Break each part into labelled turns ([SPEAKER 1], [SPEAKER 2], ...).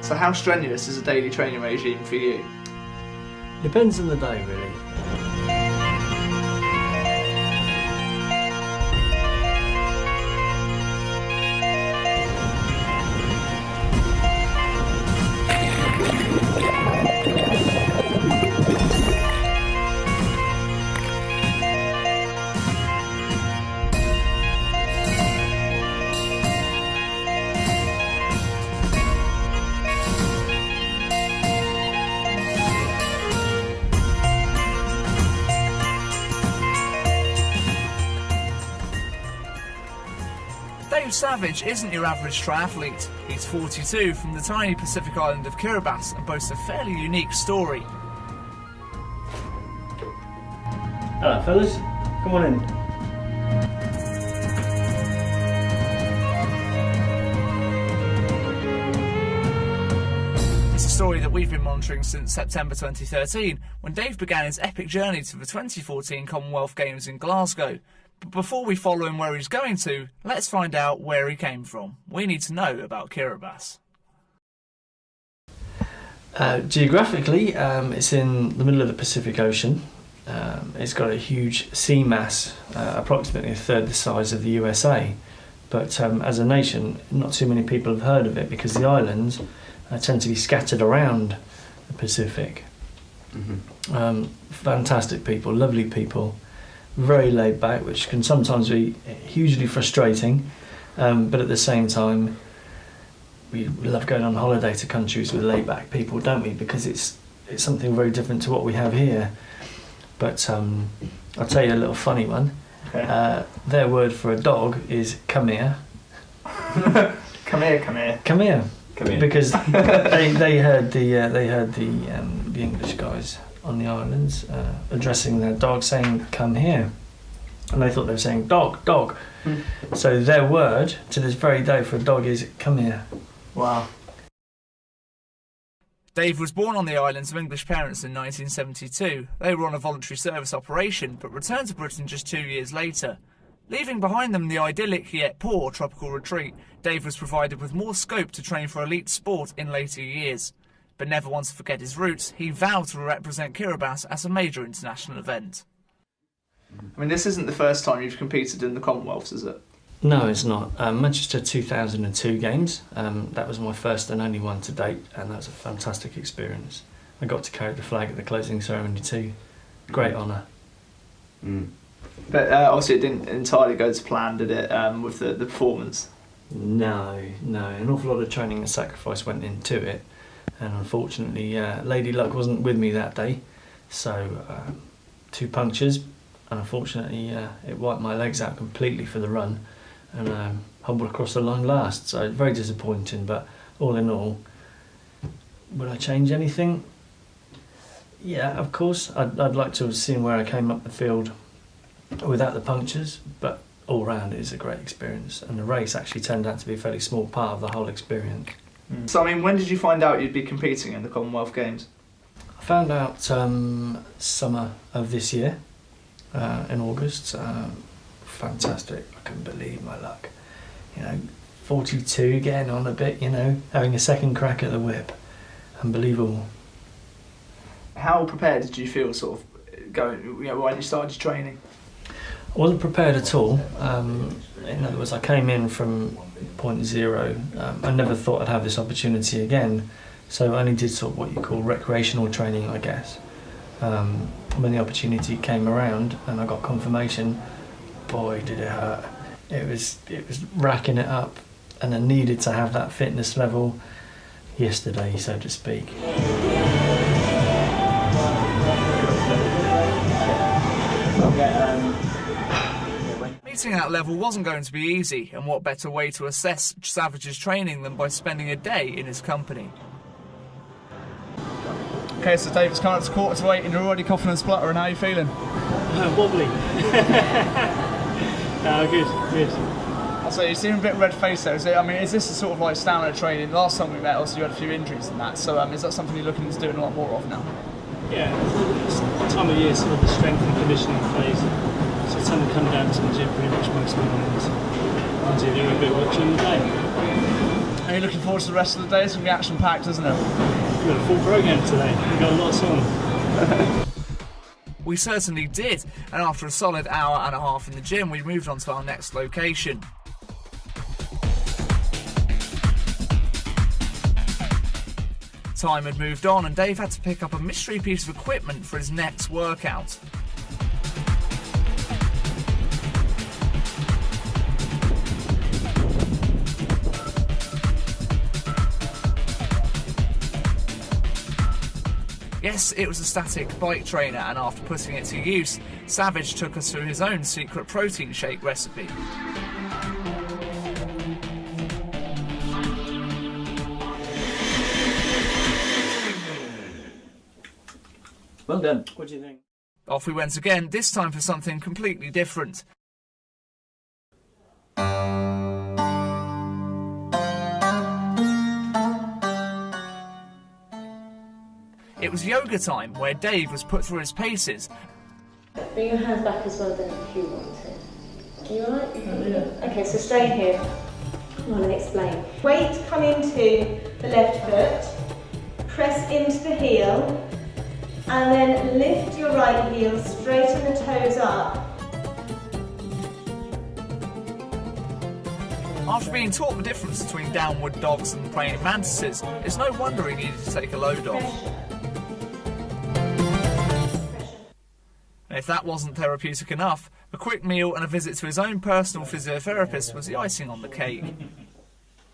[SPEAKER 1] So how strenuous is a daily training regime for you?
[SPEAKER 2] Depends on the day, really.
[SPEAKER 1] Dave Savage isn't your average triathlete. He's 42 from the tiny Pacific island of Kiribati and boasts a fairly unique story.
[SPEAKER 2] Hello fellas, come on in.
[SPEAKER 1] It's a story that we've been monitoring since September 2013, when Dave began his epic journey to the 2014 Commonwealth Games in Glasgow. But before we follow him where he's going to, let's find out where he came from. We need to know about Kiribati.
[SPEAKER 2] Geographically, it's in the middle of the Pacific Ocean. It's got a huge sea mass, approximately a third the size of the USA. But as a nation, not too many people have heard of it because the islands tend to be scattered around the Pacific. Mm-hmm. Fantastic people, lovely people. Very laid back, which can sometimes be hugely frustrating, but at the same time we love going on holiday to countries with laid back people, don't we? Because it's something very different to what we have here. But I'll tell you a little funny one. Okay. Their word for a dog is come here.
[SPEAKER 1] Come here, come here.
[SPEAKER 2] Come here. Come here. Because they heard the English guys on the islands addressing their dog saying come here, and they thought they were saying dog, dog. So their word to this very day for a dog is come here.
[SPEAKER 1] Wow. Dave was born on the islands of English parents in 1972. They were on a voluntary service operation but returned to Britain just 2 years later. Leaving behind them the idyllic yet poor tropical retreat, Dave was provided with more scope to train for elite sport in later years. But never one to forget his roots, he vowed to represent Kiribati as a major international event. I mean, this isn't the first time you've competed in the Commonwealths, is it?
[SPEAKER 2] No, it's not. Manchester 2002 Games, that was my first and only one to date, and that was a fantastic experience. I got to carry the flag at the closing ceremony too. Great honour.
[SPEAKER 1] But obviously it didn't entirely go to plan, did it, with the performance?
[SPEAKER 2] No. An awful lot of training and sacrifice went into it. And unfortunately, Lady Luck wasn't with me that day, so 2 punctures, and unfortunately it wiped my legs out completely for the run, and humbled across the line last, so very disappointing. But all in all, would I change anything? Yeah, of course. I'd like to have seen where I came up the field without the punctures, but all round it is a great experience, and the race actually turned out to be a fairly small part of the whole experience.
[SPEAKER 1] So, I mean, when did you find out you'd be competing in the Commonwealth Games?
[SPEAKER 2] I found out summer of this year, in August. Fantastic, I couldn't believe my luck. 42, getting on a bit, having a second crack at the whip. Unbelievable.
[SPEAKER 1] How prepared did you feel sort of going, when you started your training?
[SPEAKER 2] I wasn't prepared at all. In other words, I came in from point zero. I never thought I'd have this opportunity again, so I only did sort of what you call recreational training, I guess. When the opportunity came around and I got confirmation, boy did it hurt. It was racking it up, and I needed to have that fitness level yesterday, so to speak.
[SPEAKER 1] Meeting that level wasn't going to be easy, and what better way to assess Savage's training than by spending a day in his company. Okay, so David's come up to 7:45 and you're already coughing and spluttering. How are you feeling?
[SPEAKER 3] Wobbly. Good.
[SPEAKER 1] So you seem a bit red-faced there. Is this a sort of like stamina training? Last time we met, also you had a few injuries and that. So is that something you're looking into doing a lot more of now?
[SPEAKER 3] Yeah, it's the time of year, sort of the strength and conditioning phase. So I tend to come down to the gym pretty much most mornings and do a bit of work during the day.
[SPEAKER 1] Are you looking forward to the rest of the day? It's going to be action-packed, isn't it?
[SPEAKER 3] We've got a full programme today. We've got lots on.
[SPEAKER 1] We certainly did, and after a solid hour and a half in the gym, we moved on to our next location. Time had moved on, and Dave had to pick up a mystery piece of equipment for his next workout. Yes, it was a static bike trainer, and after putting it to use, Savage took us through his own secret protein shake recipe.
[SPEAKER 4] Well done.
[SPEAKER 3] What do you think?
[SPEAKER 1] Off we went again, this time for something completely different. It was yoga time, where Dave was put through his paces.
[SPEAKER 5] Bring your hands back as well then if you want to. You alright? Yeah. Okay, so straight here. I'm going to explain. Weight come into the left foot, press into the heel, and then lift your right heel, straighten the toes up.
[SPEAKER 1] After being taught the difference between downward dogs and praying mantises, it's no wonder he needed to take a load off. And if that wasn't therapeutic enough, a quick meal and a visit to his own personal physiotherapist was the icing on the cake.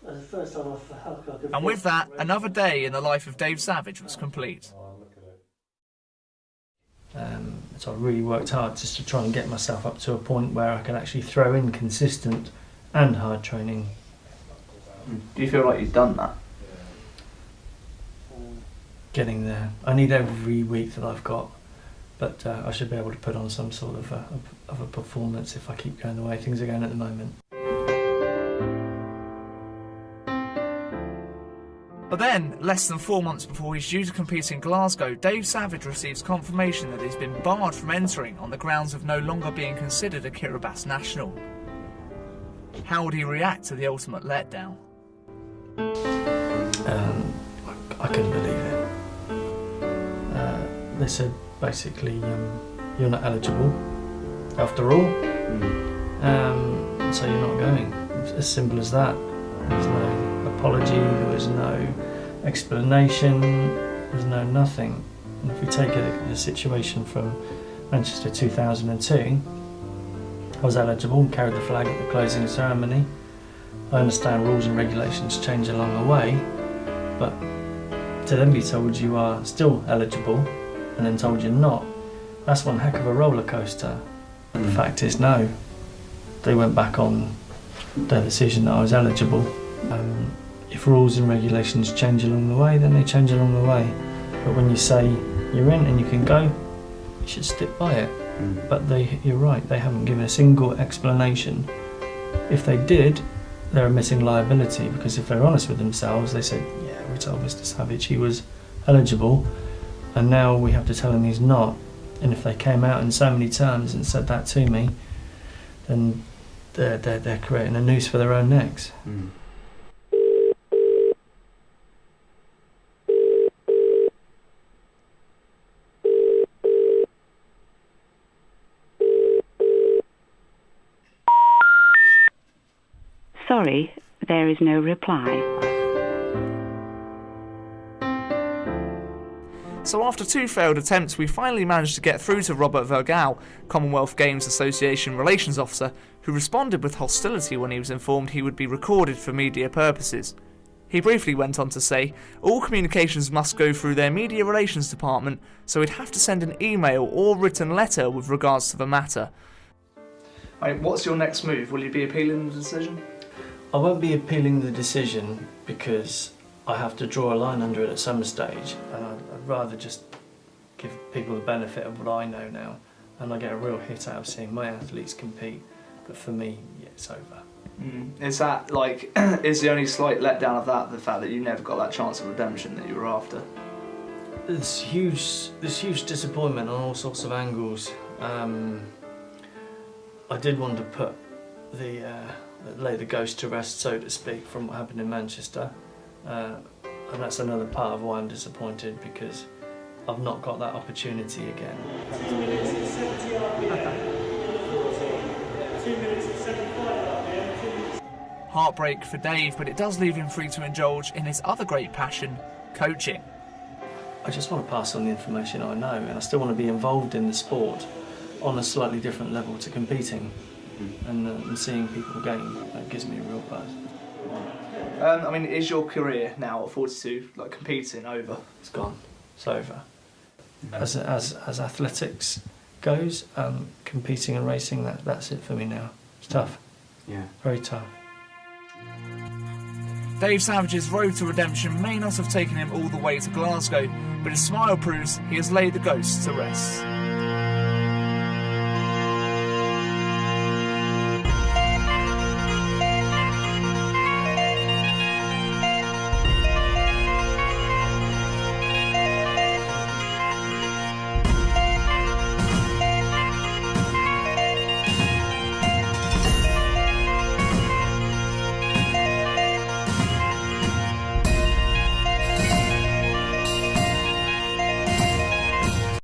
[SPEAKER 1] And with that, another day in the life of Dave Savage was complete.
[SPEAKER 2] So I really worked hard just to try and get myself up to a point where I could actually throw in consistent and hard training.
[SPEAKER 4] Do you feel like you've done that?
[SPEAKER 2] Getting there. I need every week that I've got, but I should be able to put on some sort of a performance if I keep going the way things are going at the moment.
[SPEAKER 1] But then, less than 4 months before he's due to compete in Glasgow, Dave Savage receives confirmation that he's been barred from entering on the grounds of no longer being considered a Kiribati national. How would he react to the ultimate letdown?
[SPEAKER 2] I couldn't believe it. They said basically, you're not eligible after all, so you're not going. It's as simple as that. There's no apology, there was no explanation, there's no nothing. And if we take the situation from Manchester 2002, I was eligible and carried the flag at the closing ceremony. I understand rules and regulations change along the way, but to then be told you are still eligible and then told you're not, that's one heck of a roller coaster. But the fact is, no, they went back on their decision that I was eligible. If rules and regulations change along the way, then they change along the way. But when you say you're in and you can go, you should stick by it. But you're right, they haven't given a single explanation. If they did, they're admitting liability, because if they're honest with themselves, they said, yeah, we told Mr. Savage he was eligible, and now we have to tell him he's not. And if they came out in so many terms and said that to me, then they're creating a noose for their own necks.
[SPEAKER 6] Sorry, there is no reply.
[SPEAKER 1] So after 2 failed attempts, we finally managed to get through to Robert Vergal, Commonwealth Games Association Relations Officer, who responded with hostility when he was informed he would be recorded for media purposes. He briefly went on to say, all communications must go through their media relations department, so he'd have to send an email or written letter with regards to the matter. What's your next move? Will you be appealing the decision?
[SPEAKER 2] I won't be appealing the decision because I have to draw a line under it at some stage, and I'd rather just give people the benefit of what I know now, and I get a real hit out of seeing my athletes compete. But for me, yeah, it's over.
[SPEAKER 1] Is that is the only slight letdown of that the fact that you never got that chance of redemption that you were after?
[SPEAKER 2] There's huge disappointment on all sorts of angles. I did want to put the lay the ghost to rest, so to speak, from what happened in Manchester. And that's another part of why I'm disappointed, because I've not got that opportunity again.
[SPEAKER 3] 2 minutes and 70 RPM. 2 minutes and 75 RPM.
[SPEAKER 1] Heartbreak for Dave, but it does leave him free to indulge in his other great passion, coaching.
[SPEAKER 2] I just want to pass on the information I know, and I still want to be involved in the sport on a slightly different level to competing. And seeing people game, that gives me a real buzz.
[SPEAKER 1] I mean, is your career now at 42, like competing, over?
[SPEAKER 2] It's gone. It's over. As athletics goes, competing and racing, that's it for me now. It's tough.
[SPEAKER 7] Yeah.
[SPEAKER 2] Very tough.
[SPEAKER 1] Dave Savage's road to redemption may not have taken him all the way to Glasgow, but his smile proves he has laid the ghosts to rest.